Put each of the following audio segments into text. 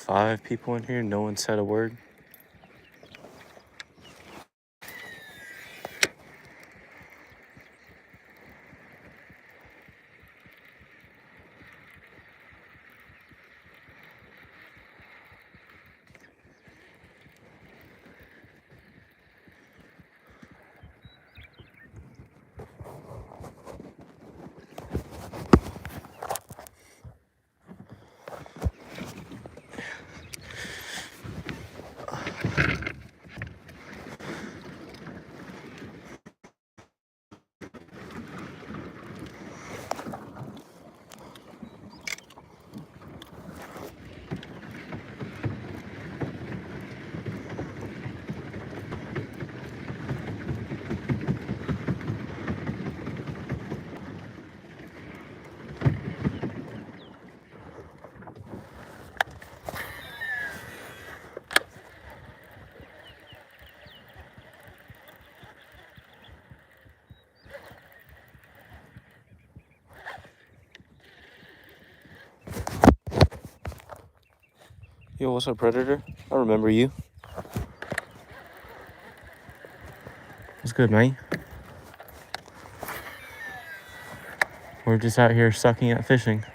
5 people in here. No one said a word. Yo, what's up, Predator? I remember you. What's good, mate? We're just out here sucking at fishing.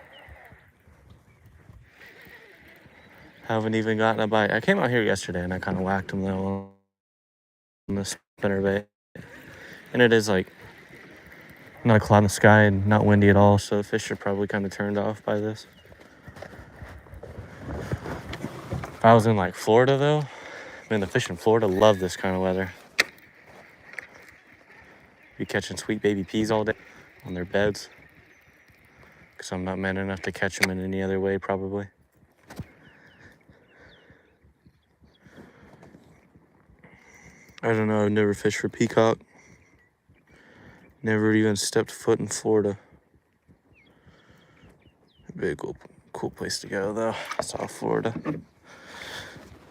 Haven't even gotten a bite. I came out here yesterday and I kind of whacked him though on the spinnerbait. And it is like not a cloud in the sky and not windy at all, so the fish are probably kind of turned off by this. If I was in like Florida though, man, the fish in Florida love this kind of weather. Be catching sweet baby peas all day on their beds. Because I'm not man enough to catch them in any other way, probably. I don't know, I've never fished for peacock. Never even stepped foot in Florida. A big cool place to go though, South Florida.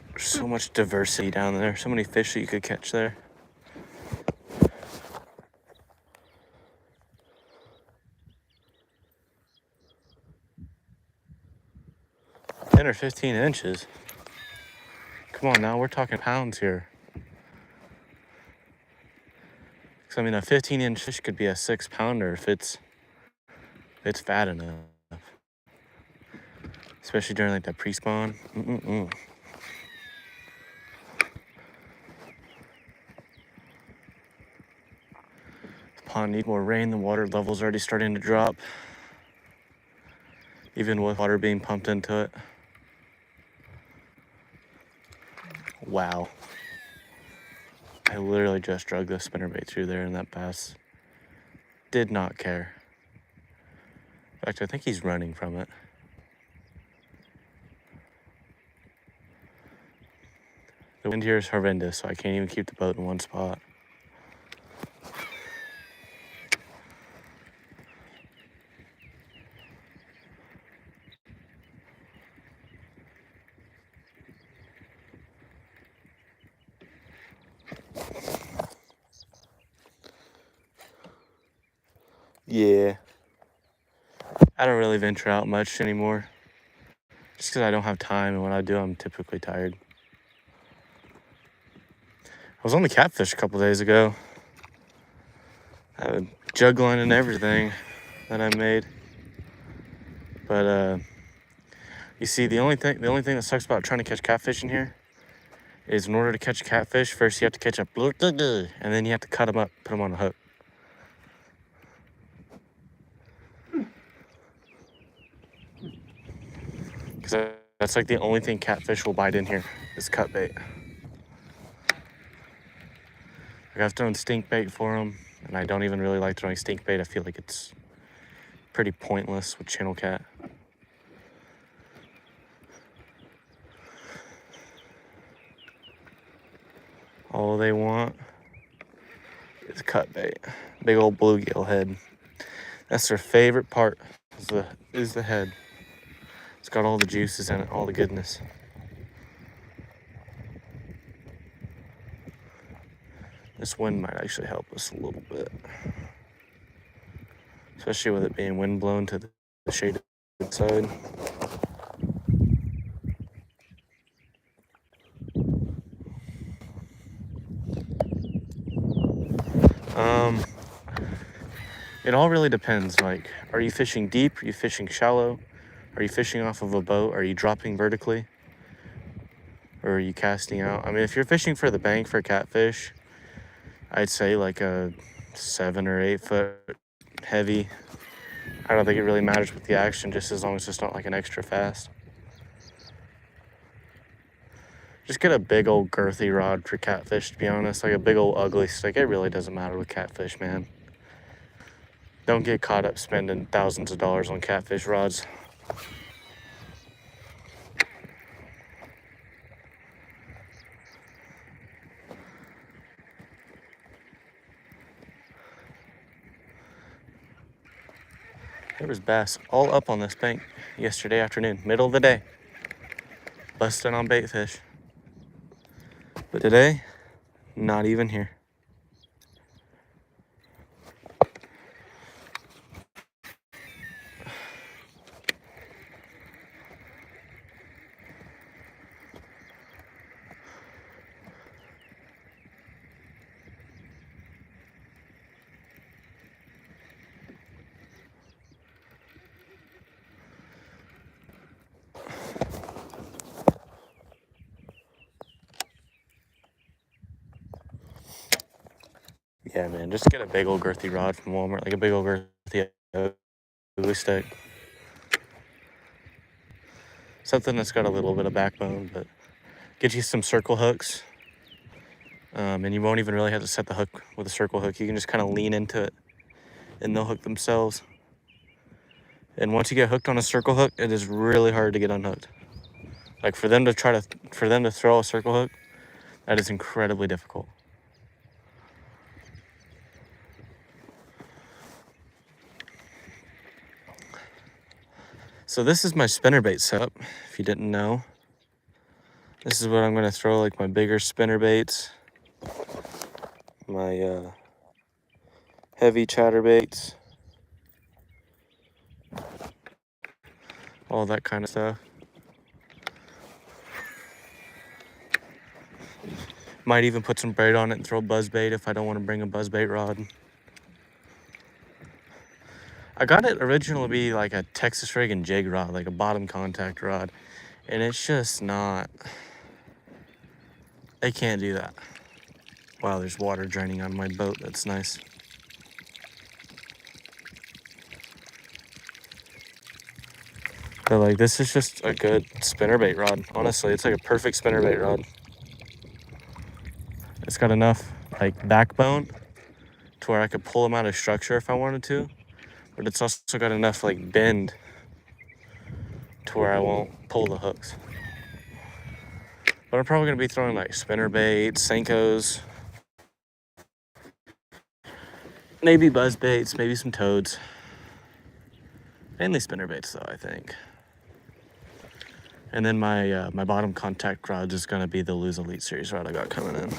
There's so much diversity down there, so many fish that you could catch there. Ten or 15 inches. Come on now, we're talking pounds here. Cause I mean, a 15-inch fish could be a 6-pounder if it's fat enough. Especially during like that pre-spawn. The pond needs more rain. The water level's already starting to drop. Even with water being pumped into it. Wow. I literally just drug the spinnerbait through there and that bass did not care. In fact, I think he's running from it. The wind here is horrendous, so I can't even keep the boat in one spot. Yeah. I don't really venture out much anymore. Just because I don't have time, and when I do, I'm typically tired. I was on the catfish a couple days ago. I had a jug line and everything that I made. But you see, the only thing that sucks about trying to catch catfish in here is in order to catch a catfish, first you have to catch a and then you have to cut them up, put them on a hook. Because that's like the only thing catfish will bite in here is cut bait. Like I've thrown stink bait for them, and I don't even really like throwing stink bait. I feel like it's pretty pointless with channel cat. All they want is cut bait. Big old bluegill head. That's their favorite part, is the head. It's got all the juices in it, all the goodness. This wind might actually help us a little bit. Especially with it being wind blown to the shaded side. It all really depends. Like, are you fishing deep? Are you fishing shallow? Are you fishing off of a boat? Are you dropping vertically? Or are you casting out? I mean, if you're fishing for the bank for catfish, I'd say like a 7 or 8 foot heavy. I don't think it really matters with the action, just as long as it's not like an extra fast. Just get a big old girthy rod for catfish, to be honest. Like a big old ugly stick. It really doesn't matter with catfish, man. Don't get caught up spending thousands of dollars on catfish rods. There was bass all up on this bank yesterday afternoon, middle of the day, busting on bait fish. But today, not even here. Yeah, man, just get a big old girthy rod from Walmart, like a big old girthy ugly stick. Something that's got a little bit of backbone, but get you some circle hooks. And you won't even really have to set the hook with a circle hook. You can just kind of lean into it and they'll hook themselves. And once you get hooked on a circle hook, it is really hard to get unhooked. Like for them to throw a circle hook, that is incredibly difficult. So this is my spinnerbait setup, if you didn't know. This is what I'm gonna throw, like my bigger spinnerbaits, my heavy chatterbaits, all that kind of stuff. Might even put some braid on it and throw buzzbait if I don't want to bring a buzzbait rod. I got it originally to be like a Texas rig and jig rod, like a bottom contact rod, and it's just not. They can't do that. Wow, there's water draining on my boat. That's nice. But like, this is just a good spinnerbait rod. Honestly, it's like a perfect spinnerbait rod. It's got enough like backbone to where I could pull them out of structure if I wanted to, but it's also got enough like bend to where I won't pull the hooks. But I'm probably gonna be throwing like spinnerbaits, Senkos, maybe buzzbaits, maybe some toads. Mainly spinnerbaits though, I think. And then my my bottom contact rod is gonna be the Lose Elite Series rod I got coming in.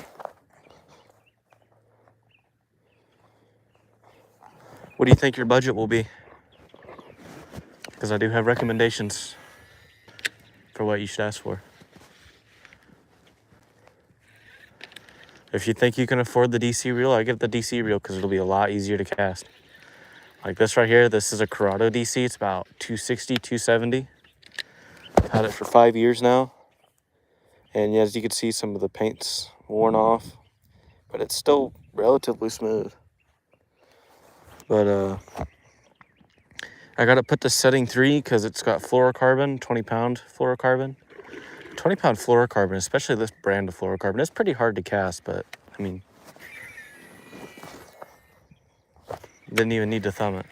What do you think your budget will be? Because I do have recommendations for what you should ask for. If you think you can afford the DC reel, I get the DC reel because it'll be a lot easier to cast. Like this right here, this is a Corrado DC. It's about 260, 270. I've had it for 5 years now. And as you can see, some of the paint's worn off, but it's still relatively smooth. But I got to put the setting 3 because it's got fluorocarbon, 20-pound fluorocarbon. 20-pound fluorocarbon, especially this brand of fluorocarbon, it's pretty hard to cast, but I mean, didn't even need to thumb it.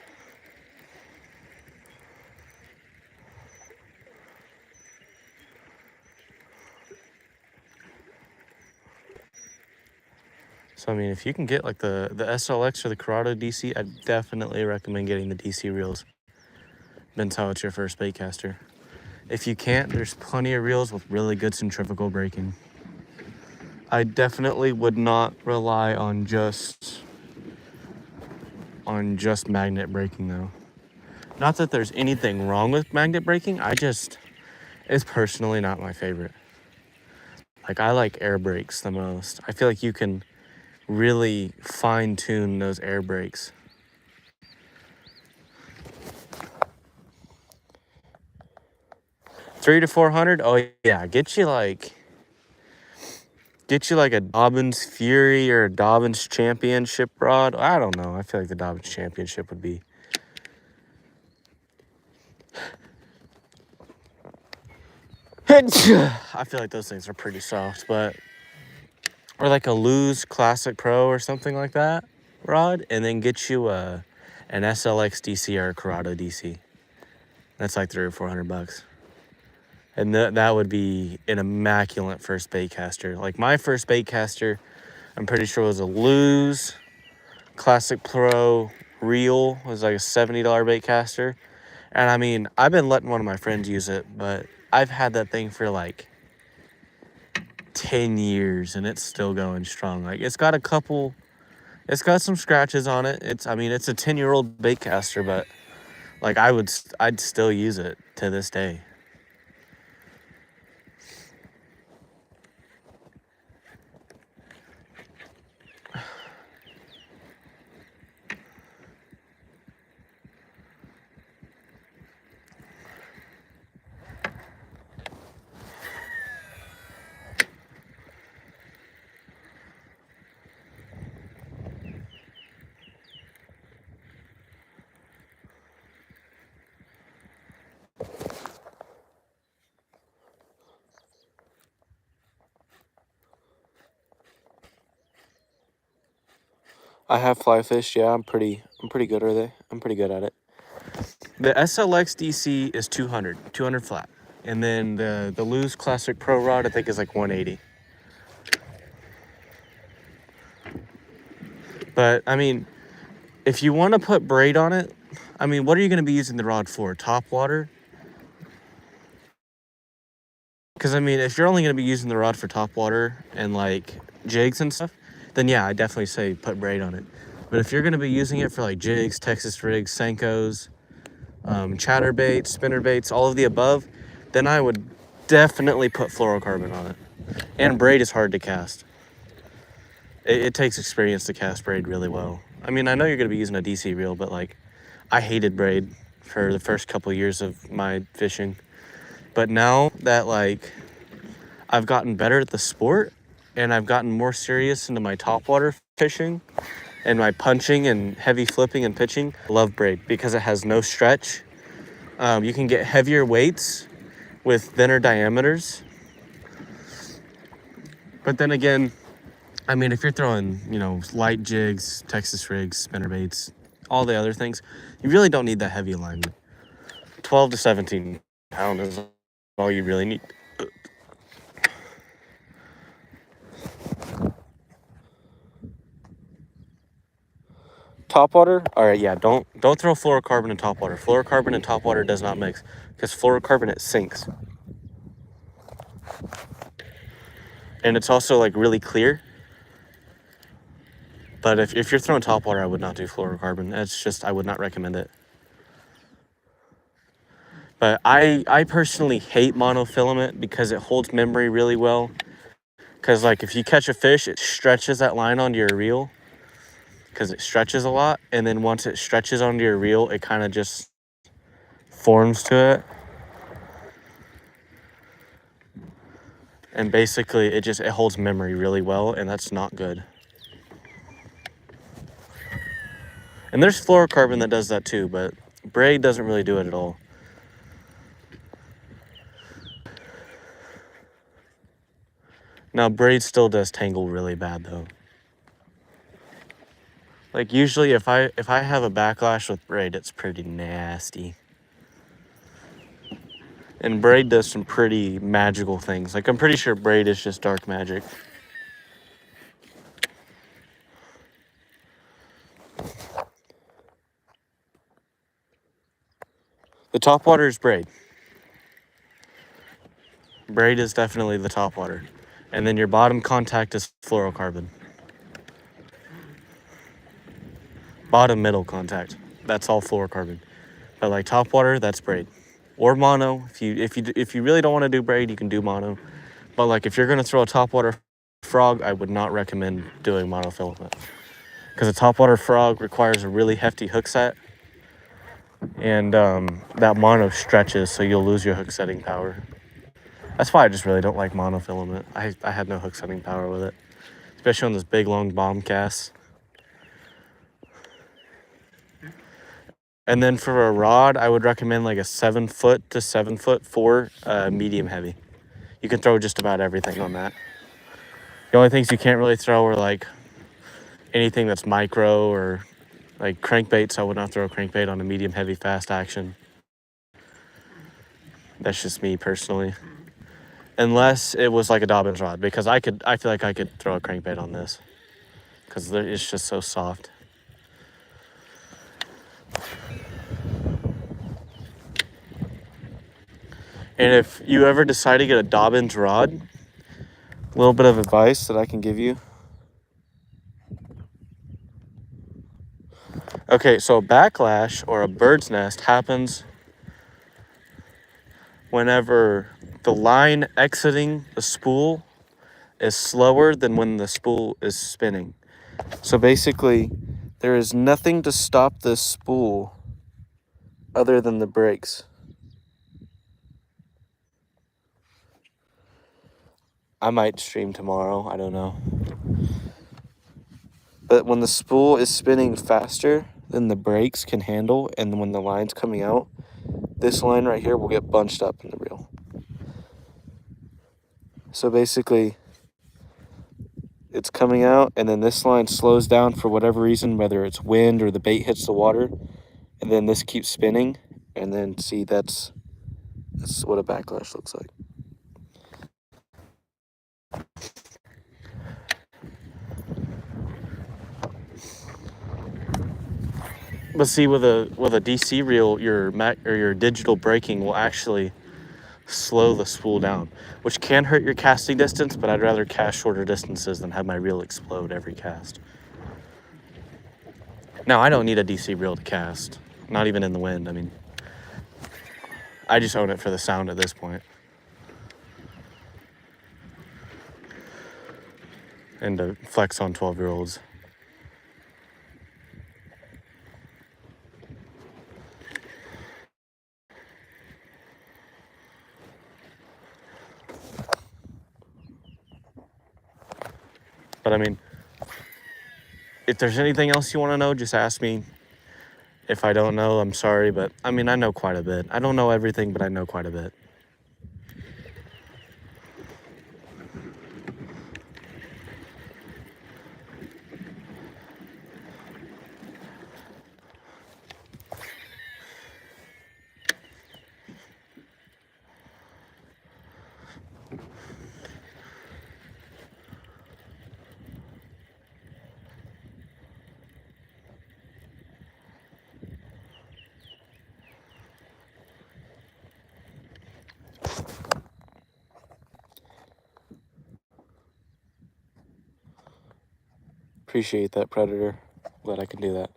So I mean, if you can get like the SLX or the Corrado DC, I definitely recommend getting the DC reels. Depends how it's your first bait caster. If you can't, there's plenty of reels with really good centrifugal braking. I definitely would not rely on just magnet braking though. Not that there's anything wrong with magnet braking, it's personally not my favorite. Like I like air brakes the most. I feel like you can really fine tune those air brakes. 300 to 400. Oh yeah, get you like a Dobbins Fury or a Dobbins Championship rod. I don't know. I feel like the Dobbins Championship would be. I feel like those things are pretty soft, but or like a Lew's Classic Pro or something like that rod, and then get you an SLX DC or a Corrado DC. That's like $300 or $400, and that would be an immaculate first bait caster. Like my first bait caster, I'm pretty sure was a Lew's Classic Pro reel. It was like a $70 bait caster, and I mean I've been letting one of my friends use it, but I've had that thing for like 10 years and it's still going strong. Like it's got some scratches on it. It's a 10-year-old bait caster, but like I'd still use it to this day. I have fly fished. Yeah, I'm pretty good at it. I'm pretty good at it. The SLX DC is 200 flat. And then the Lew's Classic Pro rod, I think, is like 180. But, I mean, if you want to put braid on it, I mean, what are you going to be using the rod for? Top water? Because, I mean, if you're only going to be using the rod for top water and, like, jigs and stuff, then, yeah, I definitely say put braid on it. But if you're going to be using it for, like, jigs, Texas rigs, Senkos, chatterbaits, spinner baits, all of the above, then I would definitely put fluorocarbon on it. And braid is hard to cast. It takes experience to cast braid really well. I mean, I know you're going to be using a DC reel, but like, I hated braid for the first couple years of my fishing. But now that like, I've gotten better at the sport and I've gotten more serious into my topwater fishing and my punching and heavy flipping and pitching, I love braid because it has no stretch. You can get heavier weights with thinner diameters. But then again, I mean, if you're throwing, light jigs, Texas rigs, spinnerbaits, all the other things, you really don't need that heavy alignment. 12 to 17 pound is all you really need. Topwater, all right, yeah, don't throw fluorocarbon in topwater. Fluorocarbon and topwater does not mix because fluorocarbon, it sinks. And it's also like really clear. But if you're throwing topwater, I would not do fluorocarbon. I would not recommend it. But I personally hate monofilament because it holds memory really well. Because like if you catch a fish, it stretches that line onto your reel because it stretches a lot. And then once it stretches onto your reel, it kind of just forms to it. And basically it holds memory really well, and that's not good. And there's fluorocarbon that does that too, but braid doesn't really do it at all. Now, braid still does tangle really bad though. Like usually if I have a backlash with braid, it's pretty nasty. And braid does some pretty magical things. Like I'm pretty sure braid is just dark magic. The topwater is braid. Braid is definitely the topwater. And then your bottom contact is fluorocarbon. Bottom middle contact, that's all fluorocarbon. But like topwater, that's braid. Or mono. If you really don't want to do braid, you can do mono. But like if you're gonna throw a topwater frog, I would not recommend doing monofilament. Because a topwater frog requires a really hefty hook set. And that mono stretches, so you'll lose your hook setting power. That's why I just really don't like monofilament. I had no hook setting power with it, especially on this big long bomb cast. And then for a rod, I would recommend like a 7 foot to 7'4" medium heavy. You can throw just about everything on that. The only things you can't really throw are like anything that's micro or like crankbaits. I would not throw a crankbait on a medium heavy fast action. That's just me personally. Unless it was like a Dobbins rod, because I feel like I could throw a crankbait on this because it's just so soft. And if you ever decide to get a Dobbins rod, a little bit of advice that I can give you. Okay, so a backlash or a bird's nest happens whenever the line exiting the spool is slower than when the spool is spinning. So basically, there is nothing to stop this spool other than the brakes. I might stream tomorrow, I don't know. But when the spool is spinning faster than the brakes can handle, and when the line's coming out, this line right here will get bunched up in the reel. So basically, it's coming out, and then this line slows down for whatever reason, whether it's wind or the bait hits the water, and then this keeps spinning, and then see, that's what a backlash looks like. But see, with a DC reel, your digital braking will actually slow the spool down, which can hurt your casting distance, but I'd rather cast shorter distances than have my reel explode every cast. Now, I don't need a DC reel to cast, not even in the wind. I mean, I just own it for the sound at this point. And to flex on 12-year-olds. But I mean, if there's anything else you want to know, just ask me. If I don't know, I'm sorry, but I mean, I know quite a bit. I don't know everything, but I know quite a bit. Appreciate that, Predator. Glad I can do that.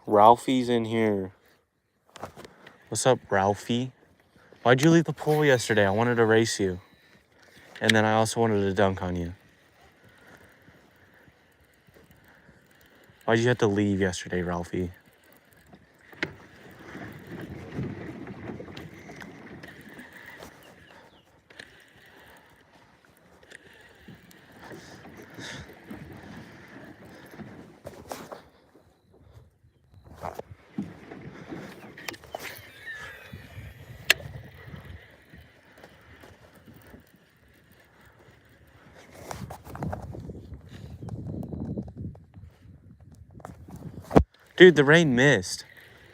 Ralphie's in here. What's up, Ralphie? Why'd you leave the pool yesterday? I wanted to race you. And then I also wanted to dunk on you. Why'd you have to leave yesterday, Ralphie? Dude, the rain missed.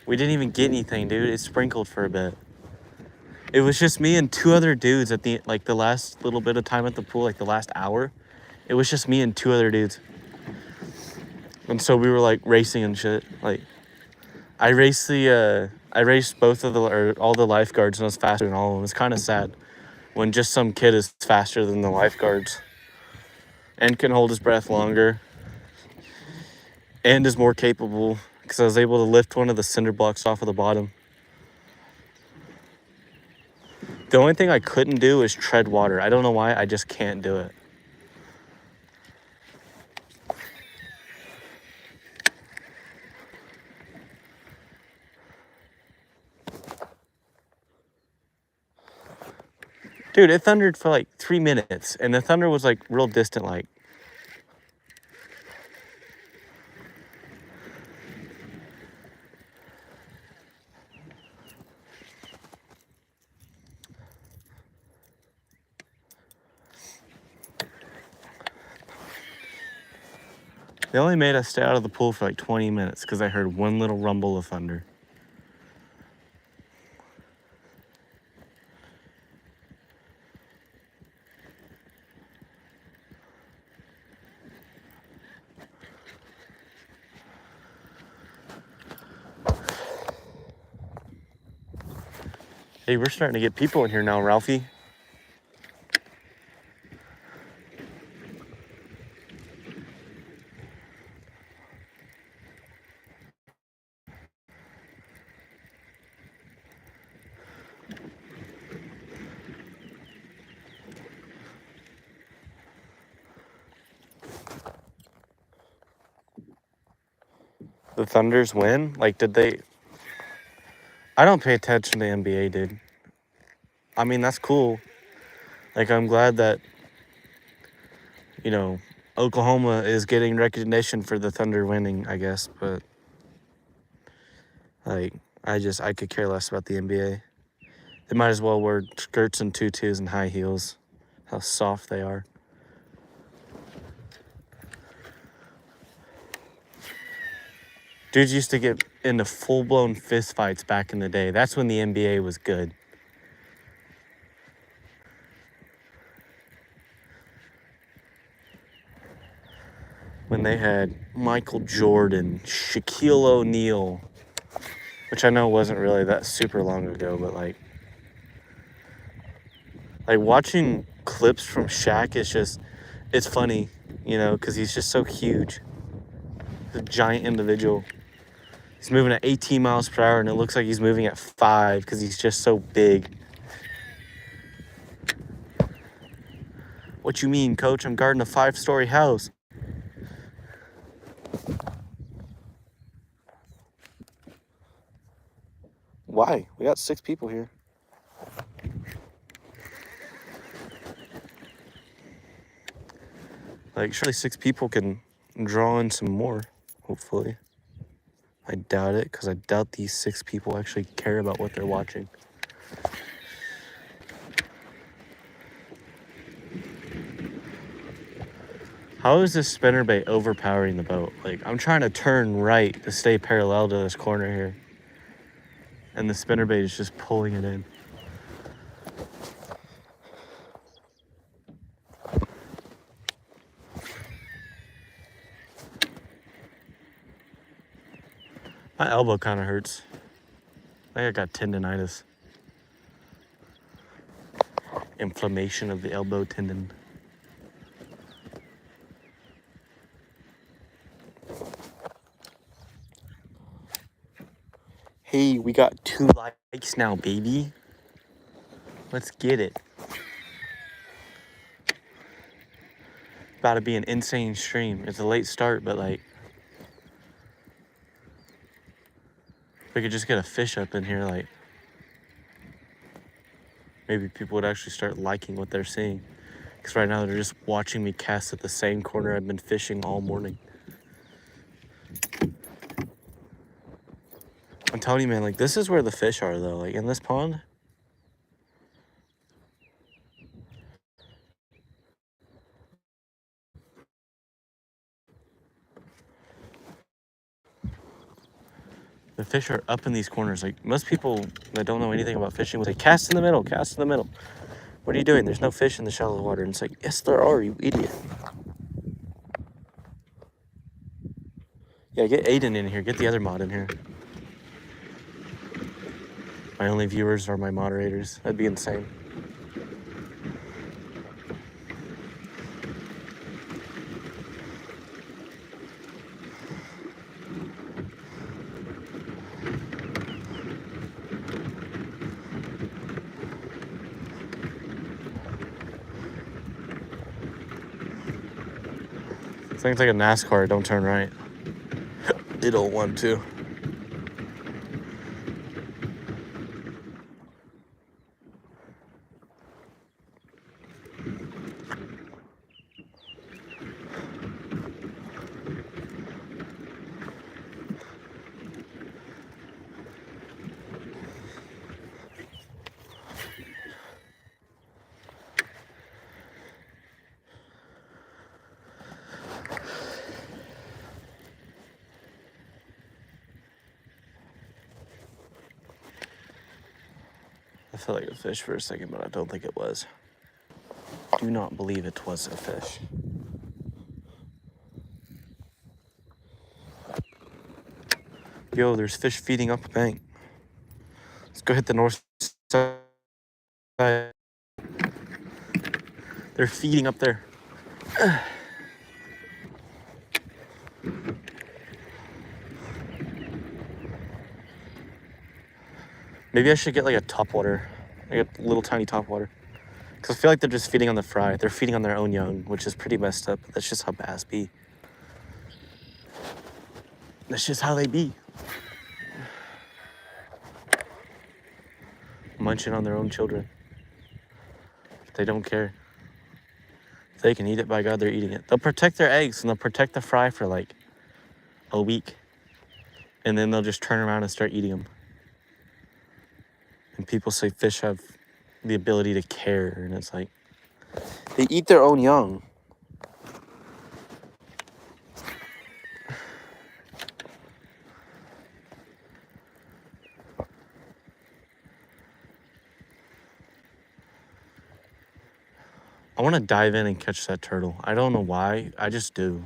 We didn't even get anything, dude. It sprinkled for a bit. It was just me and two other dudes at the last little bit of time at the pool, like the last hour. It was just me and two other dudes. And so we were like racing and shit. Like I raced both of all the lifeguards, and I was faster than all of them. It's kind of sad when just some kid is faster than the lifeguards and can hold his breath longer and is more capable, because I was able to lift one of the cinder blocks off of the bottom. The only thing I couldn't do is tread water. I don't know why, I just can't do it. Dude, it thundered for like 3 minutes, and the thunder was like real distant, like. They only made us stay out of the pool for like 20 minutes because I heard one little rumble of thunder. Hey, we're starting to get people in here now, Ralphie. The Thunders win? Like, did they? I don't pay attention to the NBA, dude. I mean, that's cool. Like, I'm glad that, you know, Oklahoma is getting recognition for the Thunder winning, I guess. But, like, I could care less about the NBA. They might as well wear skirts and tutus and high heels. How soft they are. Dudes used to get into full-blown fist fights back in the day. That's when the NBA was good. When they had Michael Jordan, Shaquille O'Neal, which I know wasn't really that super long ago, but like watching clips from Shaq is just, it's funny, you know, because he's just so huge. He's a giant individual. He's moving at 18 miles per hour, and it looks like he's moving at 5 because he's just so big. What you mean, coach? I'm guarding a 5-story house. Why? We got 6 people here. Like, surely 6 people can draw in some more, hopefully. I doubt it, because I doubt these 6 people actually care about what they're watching. How is this spinnerbait overpowering the boat? Like, I'm trying to turn right to stay parallel to this corner here, and the spinnerbait is just pulling it in. My elbow kind of hurts. I think I got tendonitis. Inflammation of the elbow tendon. Hey, we got 2 likes now, baby. Let's get it. About to be an insane stream. It's a late start, but like, if we could just get a fish up in here, like, maybe people would actually start liking what they're seeing. Because right now they're just watching me cast at the same corner I've been fishing all morning. I'm telling you, man, like, this is where the fish are, though. Like, in this pond. The fish are up in these corners. Like, most people that don't know anything about fishing will say, cast in the middle, cast in the middle. What are you doing? There's no fish in the shallow water. And it's like, yes, there are, you idiot. Yeah, get Aiden in here. Get the other mod in here. My only viewers are my moderators. That'd be insane. Things like a NASCAR, don't turn right. They don't want to. I felt like a fish for a second, but I don't think it was. Do not believe it was a fish. Yo, there's fish feeding up the bank. Let's go hit the north side. They're feeding up there. Maybe I should get like a topwater. Like a little tiny topwater. Because I feel like they're just feeding on the fry. They're feeding on their own young, which is pretty messed up. That's just how bass be. That's just how they be. Munching on their own children. They don't care. If they can eat it, by God, they're eating it. They'll protect their eggs and they'll protect the fry for like a week. And then they'll just turn around and start eating them. And people say fish have the ability to care. And it's like, they eat their own young. I want to dive in and catch that turtle. I don't know why. I just do.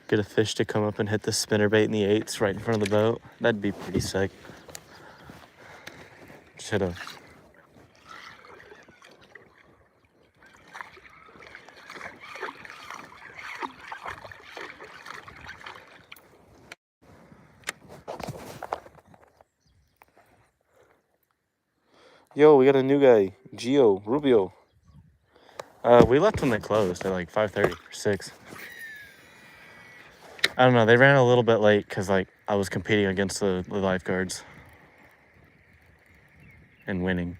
Get a fish to come up and hit the spinnerbait in the 8s right in front of the boat. That'd be pretty sick. Should've. Yo, we got a new guy, Gio Rubio. We left when they closed at like 5:30 or 6. I don't know. They ran a little bit late because like I was competing against the lifeguards and winning.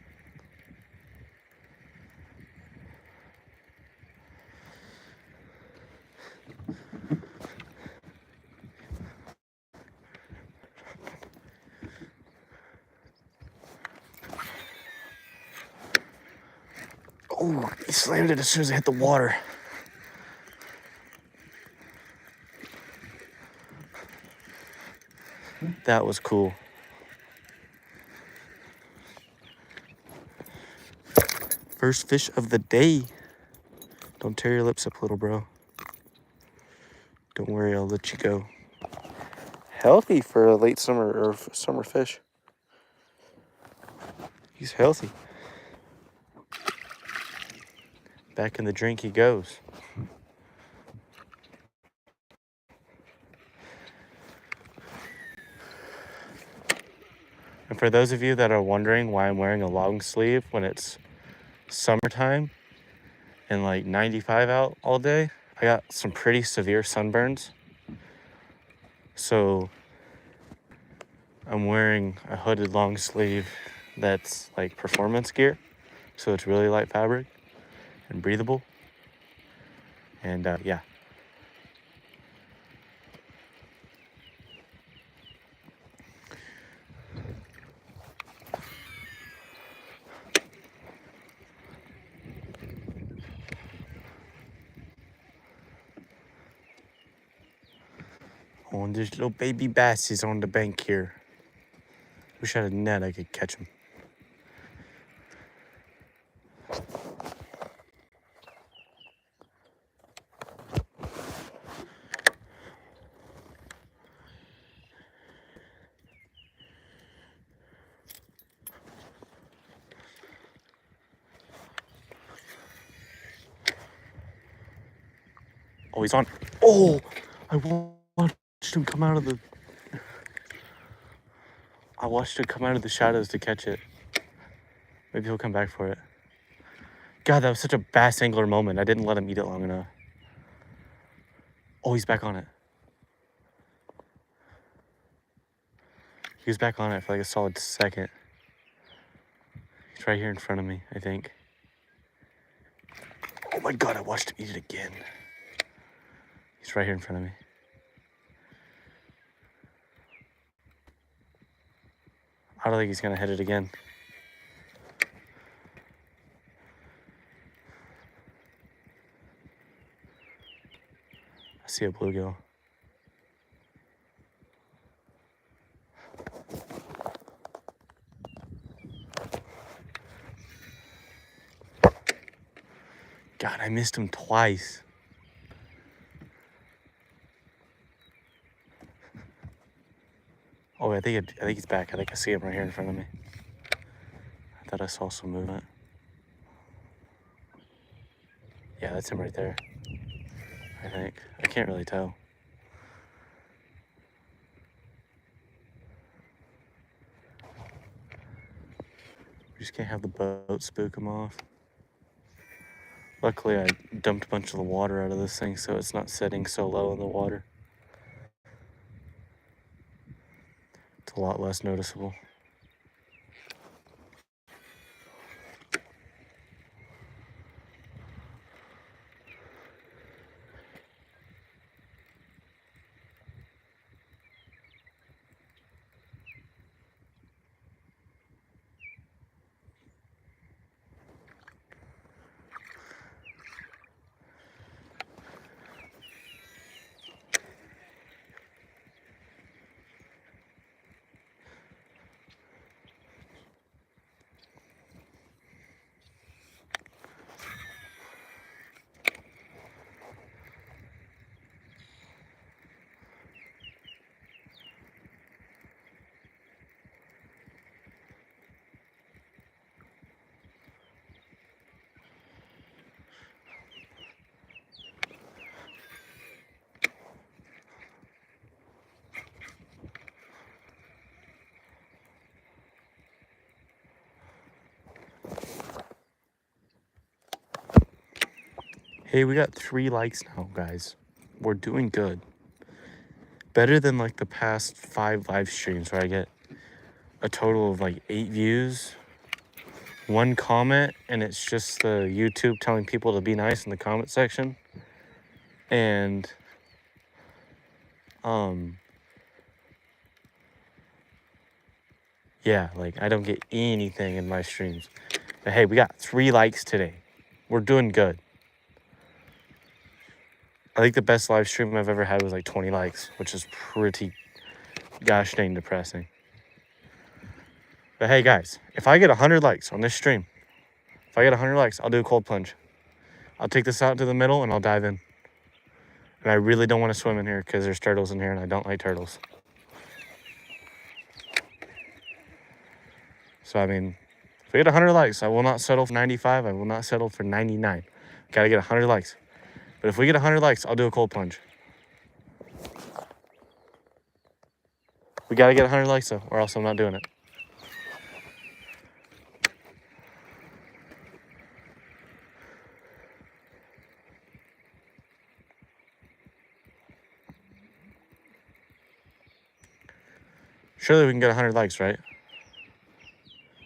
Oh, he slammed it as soon as it hit the water. That was cool. First fish of the day. Don't tear your lips up, little bro. Don't worry, I'll let you go. Healthy for a late summer or summer fish. He's healthy. Back in the drink he goes. And for those of you that are wondering why I'm wearing a long sleeve when it's summertime and like 95 out all day, I got some pretty severe sunburns. So I'm wearing a hooded long sleeve that's like performance gear. So it's really light fabric and breathable. And yeah. Oh, and there's little baby basses on the bank here. Wish I had a net I could catch them. Oh, he's on. Oh, I watched him come out of the... I watched him come out of the shadows to catch it. Maybe he'll come back for it. God, that was such a bass angler moment. I didn't let him eat it long enough. Oh, he's back on it. He was back on it for like a solid second. He's right here in front of me, I think. Oh my God, I watched him eat it again. He's right here in front of me. I don't think he's gonna hit it again. I see a bluegill. God, I missed him twice. Oh, I think he's back. I think I see him right here in front of me. I thought I saw some movement. Yeah, that's him right there. I think. I can't really tell. We just can't have the boat spook him off. Luckily, I dumped a bunch of the water out of this thing so it's not sitting so low in the water. It's a lot less noticeable. Hey, we got 3 likes now, guys. We're doing good. Better than like the past 5 live streams where I get a total of like 8 views, 1 comment, and it's just the YouTube telling people to be nice in the comment section. And yeah, like I don't get anything in my streams. But hey, we got 3 likes today. We're doing good. I think the best live stream I've ever had was like 20 likes, which is pretty gosh dang depressing. But hey guys, if I get 100 likes on this stream, if I get 100 likes, I'll do a cold plunge. I'll take this out to the middle and I'll dive in. And I really don't want to swim in here because there's turtles in here and I don't like turtles. So I mean, if we get 100 likes, I will not settle for 95. I will not settle for 99. Gotta get 100 likes. But if we get 100 likes, I'll do a cold plunge. We gotta get 100 likes though, or else I'm not doing it. Surely we can get 100 likes, right?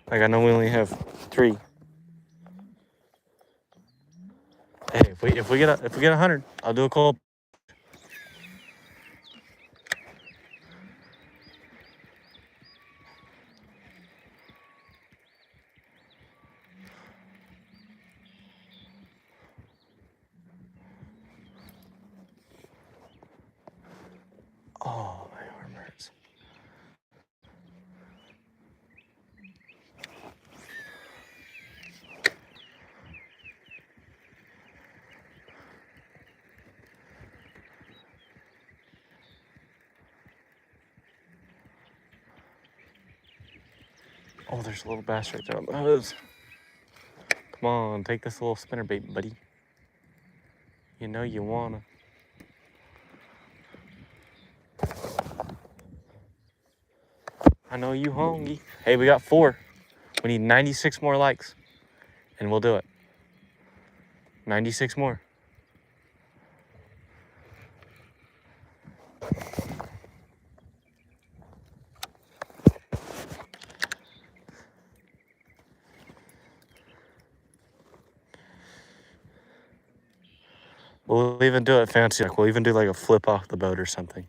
Like, I know we only have 3. Hey, if we get 100, I'll do a cold. Oh, my arm hurts. Oh, there's a little bass right there on the hose. Come on, take this little spinnerbait, buddy. You know you wanna. I know you hungry. Hey, we got 4. We need 96 more likes, and we'll do it. 96 more. We'll even do it fancy. Like, we'll even do like a flip off the boat or something.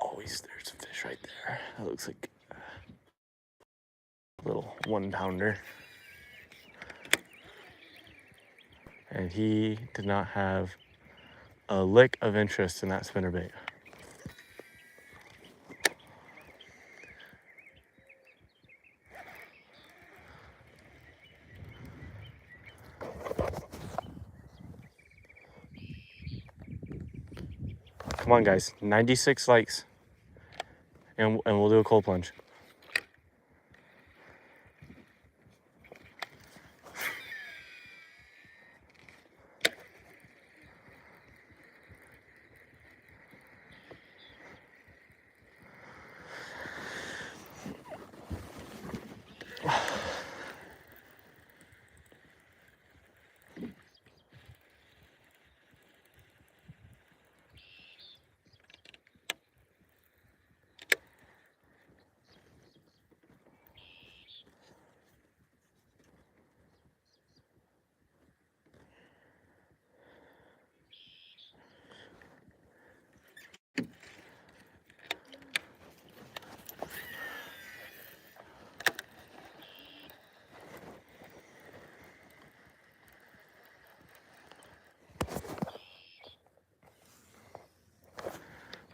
Always, there's a fish right there. That looks like a little 1-pounder. And he did not have a lick of interest in that spinnerbait. Come on, guys. 96 likes. And we'll do a cold plunge.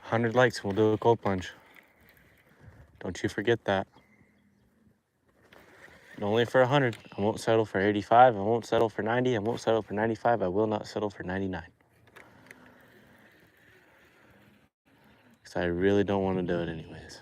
$100 likes, we'll do a cold plunge. Don't you forget that. And only for 100. I won't settle for 85. I won't settle for 90. I won't settle for 95. I will not settle for 99. Because I really don't want to do it anyways.